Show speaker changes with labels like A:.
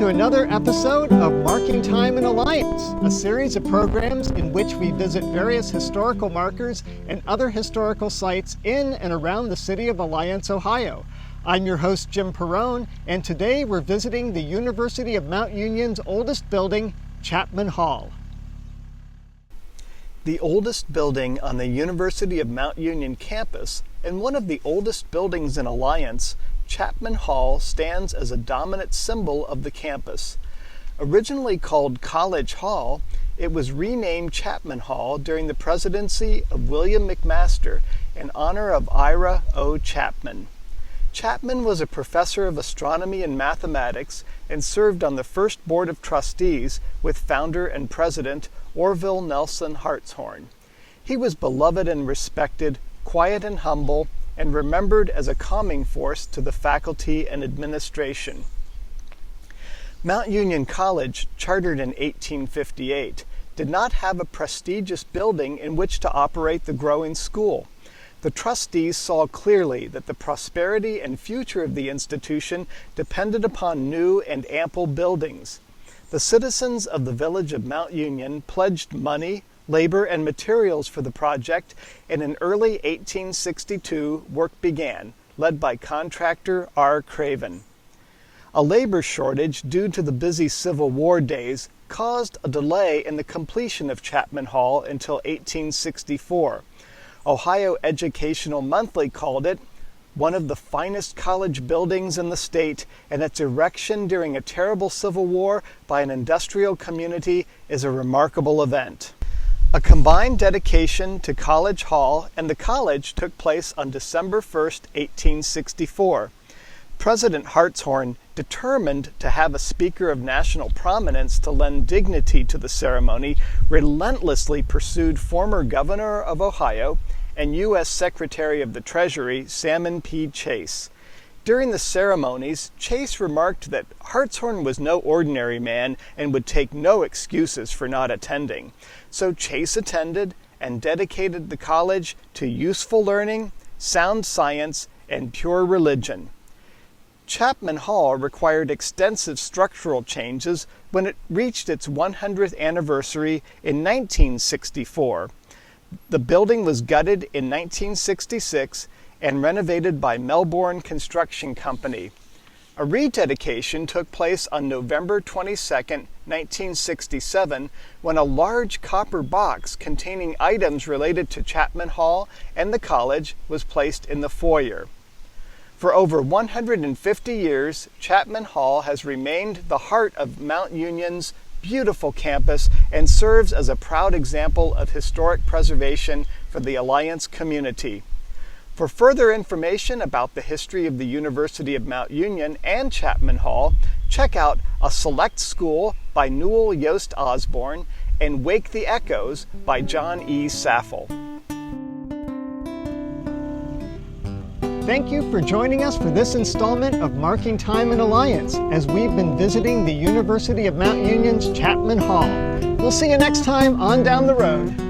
A: to another episode of Marking Time in Alliance, a series of programs in which we visit various historical markers and other historical sites in and around the city of Alliance, Ohio. I'm your host, Jim Perrone, and today we're visiting the University of Mount Union's oldest building, Chapman Hall. The oldest building on the University of Mount Union campus and one of the oldest buildings in Alliance, Chapman Hall stands as a dominant symbol of the campus. Originally called College Hall, it was renamed Chapman Hall during the presidency of William McMaster in honor of Ira O. Chapman. Chapman was a professor of astronomy and mathematics and served on the first board of trustees with founder and president Orville Nelson Hartshorne. He was beloved and respected, quiet and humble, and remembered as a calming force to the faculty and administration. Mount Union College, chartered in 1858, did not have a prestigious building in which to operate the growing school. The trustees saw clearly that the prosperity and future of the institution depended upon new and ample buildings. The citizens of the village of Mount Union pledged money, labor, and materials for the project, and in early 1862 work began, led by contractor R. Craven. A labor shortage due to the busy Civil War days caused a delay in the completion of Chapman Hall until 1864. Ohio Educational Monthly called it one of the finest college buildings in the state, and its erection during a terrible Civil War by an industrial community is a remarkable event. A combined dedication to College Hall and the college took place on December 1, 1864. President Hartshorne, determined to have a speaker of national prominence to lend dignity to the ceremony, relentlessly pursued former governor of Ohio and U.S. Secretary of the Treasury Salmon P. Chase. During the ceremonies, Chase remarked that Hartshorne was no ordinary man and would take no excuses for not attending. So Chase attended and dedicated the college to useful learning, sound science, and pure religion. Chapman Hall required extensive structural changes when it reached its 100th anniversary in 1964. The building was gutted in 1966 and renovated by Melbourne Construction Company. A rededication took place on November 22, 1967, when a large copper box containing items related to Chapman Hall and the college was placed in the foyer. For over 150 years, Chapman Hall has remained the heart of Mount Union's beautiful campus and serves as a proud example of historic preservation for the Alliance community. For further information about the history of the University of Mount Union and Chapman Hall, check out A Select School by Newell Yost Osborne and Wake the Echoes by John E. Saffel. Thank you for joining us for this installment of Marking Time in Alliance as we've been visiting the University of Mount Union's Chapman Hall. We'll see you next time on Down the Road.